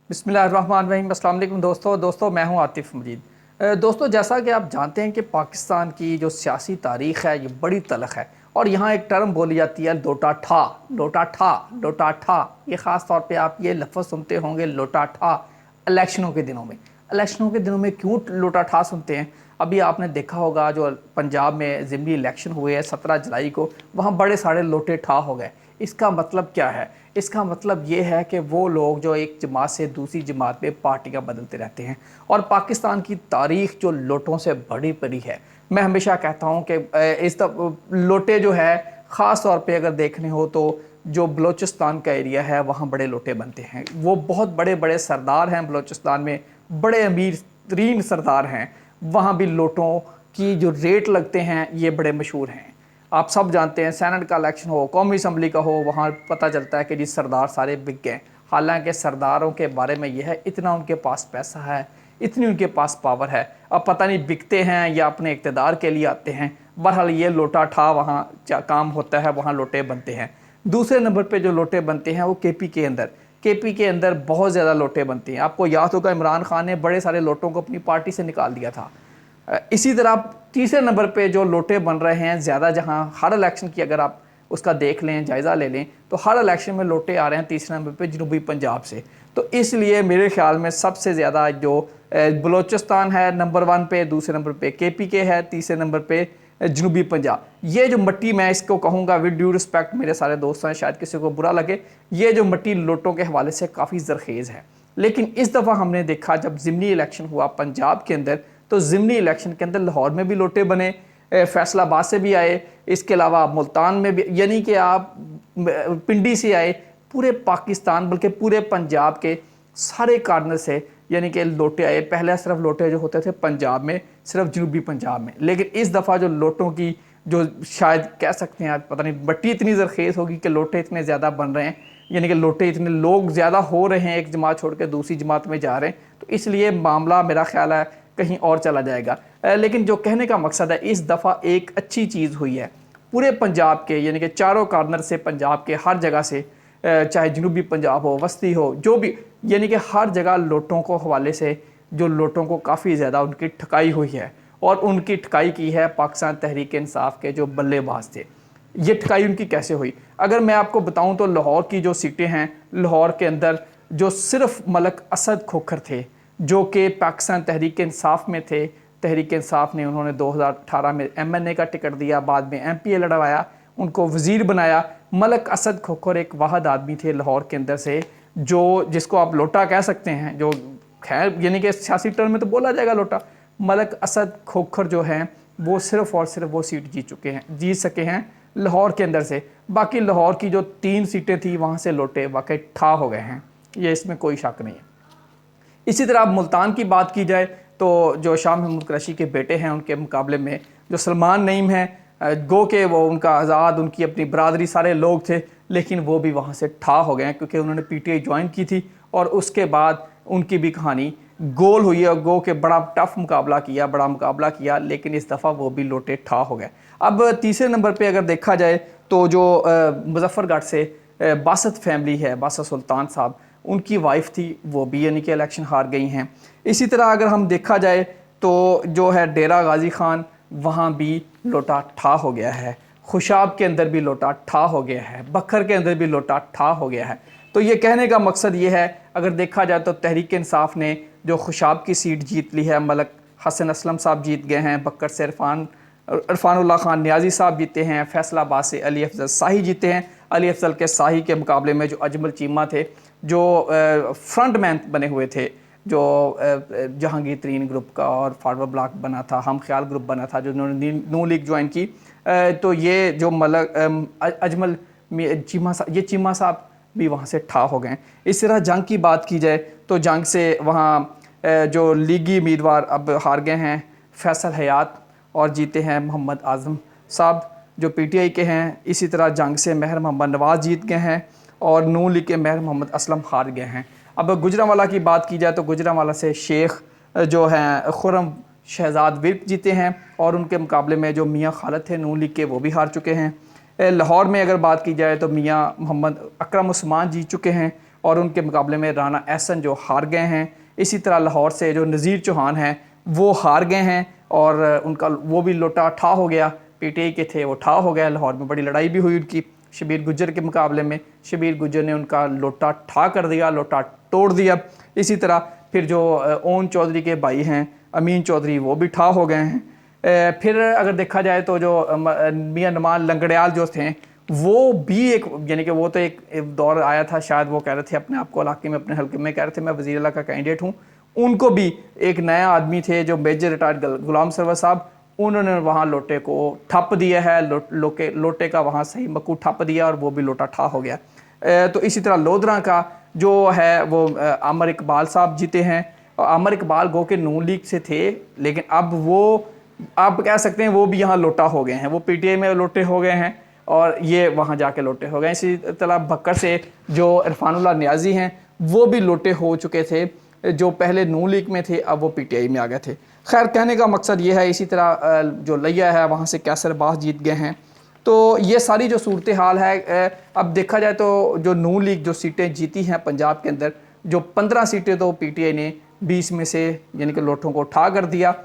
बिस्मिल्लाहिर्रहमानिर्रहीम। अस्सलाम वालेकुम दोस्तों मैं हूं आतिफ मजीद। दोस्तों, जैसा कि आप जानते हैं कि पाकिस्तान की जो सियासी तारीख़ है ये बड़ी तलख़ है और यहाँ एक टर्म बोली जाती है लोटा ठा लोटा ठा लोटा ठा। ये ख़ास तौर पे आप ये लफ्ज़ सुनते होंगे लोटा ठा इलेक्शनों के दिनों में। इलेक्शनों के दिनों में क्यों लोटा ठा सुनते हैं? अभी आपने देखा होगा जो पंजाब में ज़िमनी इलेक्शन हुए हैं 17 जुलाई को, वहाँ बड़े सारे लोटे ठा हो गए। इसका मतलब क्या है? इसका मतलब ये है कि वो लोग जो एक जमात से दूसरी जमात में पार्टियां बदलते रहते हैं और पाकिस्तान की तारीख जो लोटों से बड़ी पड़ी है। मैं हमेशा कहता हूं कि इस लोटे जो है ख़ास तौर पे अगर देखने हो तो जो बलूचिस्तान का एरिया है वहाँ बड़े लोटे बनते हैं। वो बहुत बड़े बड़े सरदार हैं बलूचिस्तान में, बड़े अमीर तरीन सरदार हैं। वहाँ भी लोटों की जो रेट लगते हैं ये बड़े मशहूर हैं। आप सब जानते हैं सेनेट का इलेक्शन हो, कौमी असम्बली का हो, वहाँ पता चलता है कि जी सरदार सारे बिक गए। हालांकि सरदारों के बारे में यह है इतना उनके पास पैसा है, इतनी उनके पास पावर है, अब पता नहीं बिकते हैं या अपने इक़्तिदार के लिए आते हैं। बहरहाल ये लोटा ठा वहाँ काम होता है, वहाँ लोटे बनते हैं। दूसरे नंबर पर जो लोटे बनते हैं वो केपी के अंदर बहुत ज़्यादा लोटे बनते हैं। आपको याद होगा इमरान खान ने बड़े सारे लोटों को अपनी पार्टी से निकाल दिया था। इसी तरह तीसरे नंबर पे जो लोटे बन रहे हैं ज़्यादा, जहां हर इलेक्शन की अगर आप उसका देख लें, जायज़ा ले लें, तो हर इलेक्शन में लोटे आ रहे हैं तीसरे नंबर पे जनूबी पंजाब से। तो इसलिए मेरे ख्याल में सबसे ज़्यादा जो बलूचिस्तान है नंबर 1 पे, दूसरे नंबर पे KPK है, तीसरे नंबर पे जनूबी पंजाब। ये जो मट्टी, मैं इसको कहूँगा विद ड्यू रिस्पेक्ट, मेरे सारे दोस्त हैं, शायद किसी को बुरा लगे, ये जो मट्टी लोटों के हवाले से काफ़ी ज़रखेज़ है। लेकिन इस दफ़ा हमने देखा जब ज़िमनी इलेक्शन हुआ पंजाब के अंदर, तो ज़िमनी इलेक्शन के अंदर लाहौर में भी लोटे बने, फैसलाबाद से भी आए, इसके अलावा मुल्तान में भी, यानी कि आप पिंडी से आए, पूरे पाकिस्तान बल्कि पूरे पंजाब के सारे कार्नर से यानी कि लोटे आए। पहले सिर्फ लोटे जो होते थे पंजाब में, सिर्फ जनूबी पंजाब में, लेकिन इस दफ़ा जो लोटों की जो शायद कह सकते हैं, पता नहीं मट्टी इतनी ज़रखेज़ होगी कि लोटे इतने ज़्यादा बन रहे हैं, यानी कि लोटे इतने लोग ज़्यादा हो रहे हैं, एक जमात छोड़ के दूसरी जमात में जा रहे हैं, तो इसलिए मामला मेरा ख्याल है कहीं और चला जाएगा। लेकिन जो कहने का मकसद है, इस दफ़ा एक अच्छी चीज़ हुई है पूरे पंजाब के, यानी कि चारों कार्नर से, पंजाब के हर जगह से, चाहे जनूबी पंजाब हो, वस्ती हो, जो भी, यानी कि हर जगह लोटों को हवाले से जो लोटों को काफ़ी ज़्यादा उनकी ठकाई हुई है। और उनकी ठकाई की है पाकिस्तान तहरीक इंसाफ के जो बल्लेबाज थे। ये ठकाई उनकी कैसे हुई, अगर मैं आपको बताऊं तो लाहौर की जो सीटें हैं, लाहौर के अंदर जो सिर्फ मलक असद खोखर थे जो कि पाकिस्तान तहरीक इंसाफ में थे, तहरीक इंसाफ ने उन्होंने 2018 में MNA का टिकट दिया, बाद में MPA लड़वाया, उनको वज़ीर बनाया। मलक असद खोखर एक वाहद आदमी थे लाहौर के अंदर से, जो जिसको आप लोटा कह सकते हैं, जो खैर यानी कि सियासी टर्म में तो बोला जाएगा लोटा। मलक असद खोखर जो हैं वो सिर्फ़ और सिर्फ वो सीट जीत सके हैं लाहौर के अंदर से। बाकी लाहौर की जो 3 सीटें थी वहाँ से लोटे वाकई ठा हो गए हैं, ये इसमें कोई शक नहीं है। इसी तरह अब मुल्तान की बात की जाए तो जो शाह महमूद कुरैशी के बेटे हैं उनके मुकाबले में जो सलमान नईम हैं, गो के वो उनका आज़ाद, उनकी अपनी बरादरी सारे लोग थे, लेकिन वो भी वहाँ से ठा हो गए हैं क्योंकि उन्होंने PTI ज्वाइन की थी और उसके बाद उनकी भी कहानी गोल हुई है। गो के बड़ा टफ मुकाबला किया, लेकिन इस दफ़ा वो भी लोटे ठा हो गए। अब तीसरे नंबर पे अगर देखा जाए तो जो मुजफ्फरगढ़ से बासत फैमिली है, बासत सुल्तान साहब, उनकी वाइफ थी, वो भी यानी कि इलेक्शन हार गई हैं। इसी तरह अगर हम देखा जाए तो जो है डेरा गाजी खान, वहाँ भी लोटा ठा हो गया है। खुशाब के अंदर भी लोटा ठा हो गया है, बखर के अंदर भी लोटा ठा हो गया है। तो ये कहने का मकसद ये है, अगर देखा जाए तो तहरीक इंसाफ ने जो खुशाब की सीट जीत ली है, मलक हसन असलम साहब जीत गए हैं, बक्कर से इरफानुल्लाह खान नियाजी साहब जीते हैं, फैसलाबाद से अली अफजल शाही जीते हैं। अली अफजल के शाही के मुकाबले में जो अजमल चीमा थे, जो फ्रंट मैन बने हुए थे, जो जहांगीर तरीन ग्रुप का और फारवर्ड ब्लॉक बना था, हम ख्याल ग्रुप बना था, जो उन्होंने नू लीग ज्वाइन की, तो ये जो अजमल चीमा साहब भी वहाँ से ठा हो गए। इस तरह जंग की बात की जाए तो जंग से वहाँ जो लीगी उम्मीदवार अब हार गए हैं, फैसल हयात, और जीते हैं मोहम्मद आज़म साहब जो PTI के हैं। इसी तरह जंग से महर मोहम्मद नवाज़ जीत गए हैं और नून लीग के महर मोहम्मद असलम हार गए हैं। अब गुजरांवाला की बात की जाए तो गुजरांवाला से शेख जो हैं खुर्रम शहजाद विर्क जीते हैं और उनके मुकाबले में जो मियाँ खालिद थे नून लीग के, वो भी हार चुके हैं। लाहौर में अगर बात की जाए तो मियाँ मोहम्मद अकरम उस्मान जीत चुके हैं और उनके मुकाबले में राना एहसन जो हार गए हैं। इसी तरह लाहौर से जो नज़ीर चौहान हैं वो हार गए हैं और उनका वो भी लोटा ठा हो गया, पीटीआई के थे वो ठा हो गया। लाहौर में बड़ी लड़ाई भी हुई उनकी शबीर गुज्जर के मुकाबले में, शबीर गुज्जर ने उनका लोटा ठा कर दिया, लोटा तोड़ दिया। इसी तरह फिर जो ओन चौधरी के भाई हैं अमीन चौधरी वो भी ठा हो गए हैं। फिर अगर देखा जाए तो जो मियां नमान लंगड़ियाल जो थे वो भी एक यानी कि वो तो एक दौर आया था, शायद वो कह रहे थे अपने आप को इलाके में अपने हल्के में कह रहे थे मैं वज़ीर आला का कैंडिडेट हूँ। उनको भी एक नया आदमी थे जो मेजर रिटायर्ड गुलाम सरवर साहब, उन्होंने वहाँ लोटे को ठप दिया है, लोटे का वहाँ सही मकू ठप दिया और वो भी लोटा ठा हो गया। तो इसी तरह लोधरा का जो है वो आमर इकबाल साहब जीते हैं। और आमर इकबाल गो के नून लीग से थे, लेकिन अब वो आप कह सकते हैं वो भी यहाँ लोटा हो गए हैं, वो पीटीआई में लोटे हो गए हैं और ये वहाँ जाके लोटे हो गए। इसी तरह भक्कर से जो इरफानुल्लाह नियाजी हैं वो भी लोटे हो चुके थे, जो पहले नून लीग में थे अब वो पीटीआई में आ गए थे। खैर कहने का मकसद ये है। इसी तरह जो लिया है वहाँ से कैसर बास जीत गए हैं। तो ये सारी जो सूरत हाल है, अब देखा जाए तो जो नून लीग जो सीटें जीती हैं पंजाब के अंदर, जो 15 सीटें तो पीटीआई ने 20 में से यानी कि लोटों को उठा कर दिया।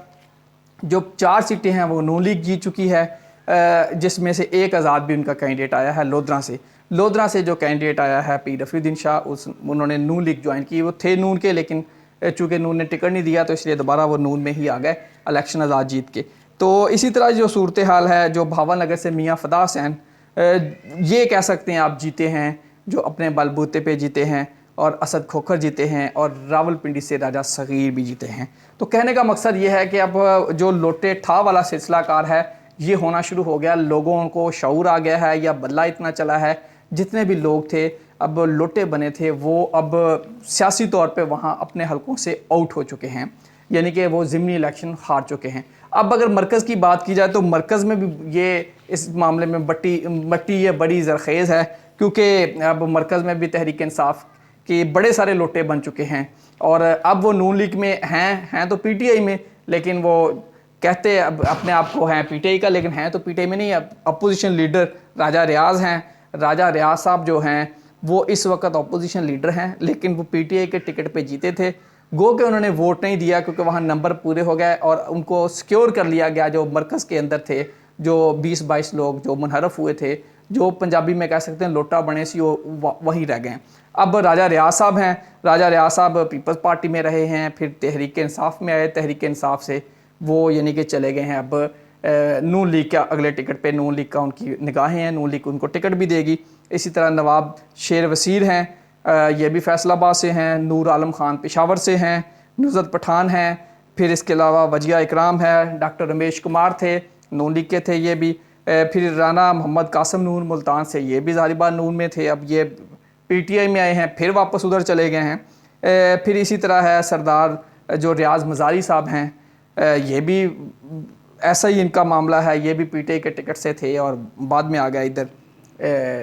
जो 4 सीटें हैं वो नून लीग जीत चुकी है, जिसमें से एक आज़ाद भी उनका कैंडिडेट आया है लोधरा से जो कैंडिडेट आया है पी रफीउद्दीन शाह, उन्होंने नून लीग ज्वाइन की। वो थे नून के, लेकिन चूँकि नून ने टिकट नहीं दिया तो इसलिए दोबारा वो नून में ही आ गए इलेक्शन आज़ाद जीत के। तो इसी तरह जो सूरत हाल है, जो भावनगर से मियाँ फ़दा हुसैन ये कह सकते हैं आप जीते हैं, जो अपने बलबूते पे जीते हैं, और असद खोखर जीते हैं, और रावलपिंडी से राजा सगीर भी जीते हैं। तो कहने का मकसद ये है कि अब जो लोटे ठा वाला सिलसिला कार है ये होना शुरू हो गया, लोगों को शऊर आ गया है, या बल्ला इतना चला है, जितने भी लोग थे अब लोटे बने थे वो अब सियासी तौर पे वहाँ अपने हलकों से आउट हो चुके हैं, यानी कि वो ज़िमनी इलेक्शन हार चुके हैं। अब अगर मरकज़ की बात की जाए तो मरकज़ में भी ये इस मामले में मट्टी ये बड़ी ज़रखेज़ है, क्योंकि अब मरकज़ में भी तहरीक इंसाफ के बड़े सारे लोटे बन चुके हैं, और अब वो नून लीग में हैं तो पीटीआई में, लेकिन वो कहते अब अपने आप को हैं पीटीआई का, लेकिन हैं तो पीटीआई में नहीं। अपोजिशन लीडर राजा रियाज हैं, राजा रियाज साहब जो हैं वो इस वक्त अपोजिशन लीडर हैं, लेकिन वो पीटीआई के टिकट पे जीते थे। गो के उन्होंने वोट नहीं दिया क्योंकि वहाँ नंबर पूरे हो गए और उनको सिक्योर कर लिया गया। जो मरकज़ के अंदर थे जो 20-22 लोग जो मुनहरफ हुए थे, जो पंजाबी में कह सकते हैं लोटा बने सी, वो वहीं रह गए। अब राजा रियाज साहब हैं, राजा रियाज साहब पीपल्स पार्टी में रहे हैं, फिर तहरीक इंसाफ में आए, तहरीक इंसाफ से वो यानी कि चले गए हैं अब नून लीग का अगले टिकट पे। नून लीग का उनकी निगाहें हैं, नून लीग उनको टिकट भी देगी। इसी तरह नवाब शेर वसीर हैं, ये भी फैसलाबाद से हैं, नूर आलम खान पेशावर से हैं, नुज़रत पठान हैं, फिर इसके अलावा वजिया इकराम है, डॉक्टर रमेश कुमार थे नून लीग के थे ये भी, फिर राना मोहम्मद कासम नूर मुल्तान से ये भी ज़ाहिबाद नून में थे, अब ये पीटीआई में आए हैं, फिर वापस उधर चले गए हैं। फिर इसी तरह है सरदार जो रियाज मज़ारी साहब हैं, ये भी ऐसा ही इनका मामला है, ये भी पीटीआई के टिकट से थे और बाद में आ गया इधर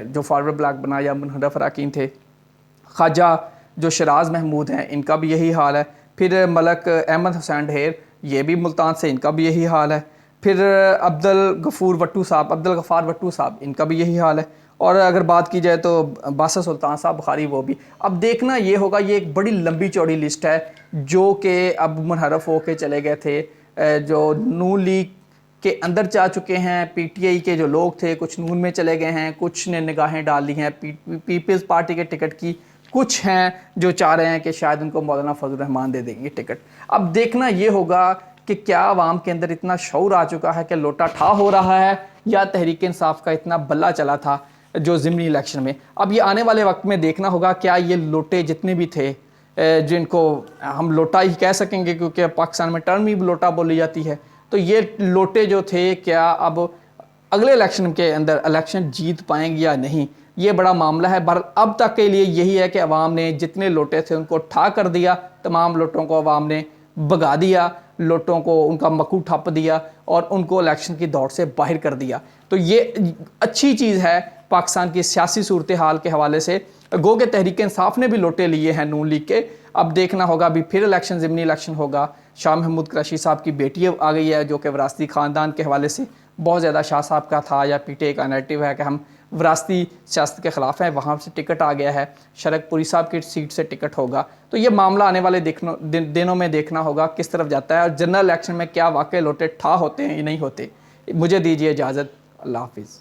जो फॉरवर्ड ब्लॉक बनाया मुनहरफ अरकान थे। ख्वाजा जो शराज महमूद हैं इनका भी यही हाल है। फिर मलक अहमद हुसैन ढेर ये भी मुल्तान से, इनका भी यही हाल है। फिर अब्दुल गफ़ार भट्टू साहब इनका भी यही हाल है। और अगर बात की जाए तो बासा सुल्तान साहब बुखारी वो भी। अब देखना ये होगा, ये एक बड़ी लंबी चौड़ी लिस्ट है जो कि अब मुनहरफ होके चले गए थे, जो नून लीग के अंदर जा चुके हैं। पीटीआई के जो लोग थे कुछ नून में चले गए हैं, कुछ ने निगाहें डाल ली हैं पीपल्स पार्टी के टिकट की, कुछ हैं जो चाह रहे हैं कि शायद उनको मौलाना फजल रहमान दे देंगे टिकट। अब देखना ये होगा कि क्या आवाम के अंदर इतना शऊर आ चुका है कि लोटा ठा हो रहा है, या तहरीक इंसाफ का इतना बल्ला चला था जो ज़िमनी इलेक्शन में। अब ये आने वाले वक्त में देखना होगा क्या ये लोटे जितने भी थे, जिनको हम लोटा ही कह सकेंगे क्योंकि पाकिस्तान में टर्म ही लोटा बोली जाती है, तो ये लोटे जो थे क्या अब अगले इलेक्शन के अंदर इलेक्शन जीत पाएंगे या नहीं, ये बड़ा मामला है। अब तक के लिए यही है कि अवाम ने जितने लोटे थे उनको ठा कर दिया, तमाम लोटों को अवाम ने भगा दिया, लोटों को उनका मकू ठप दिया और उनको इलेक्शन की दौड़ से बाहर कर दिया। तो ये अच्छी चीज़ है पाकिस्तान की सियासी सूरत हाल के हवाले से। गो के तहरीक इंसाफ ने भी लोटे लिए हैं नून लीग के। अब देखना होगा, अभी फिर इलेक्शन ज़िमनी इलेक्शन होगा। शाह महमूद कुरैशी साहब की बेटी आ गई है जो कि विरासती ख़ानदान के हवाले से बहुत ज़्यादा शाह साहब का था, या पीटीआई का नैरेटिव है कि हम وراثتی سیاست کے خلاف ہیں، وہاں سے ٹکٹ آ گیا ہے، شرک پوری صاحب کی سیٹ سے ٹکٹ ہوگا، تو یہ معاملہ آنے والے دنوں میں دیکھنا ہوگا کس طرف جاتا ہے، اور جنرل الیکشن میں کیا واقعی لوٹے ٹھا ہوتے ہیں یا نہیں ہوتے۔ مجھے دیجیے اجازت، اللہ حافظ۔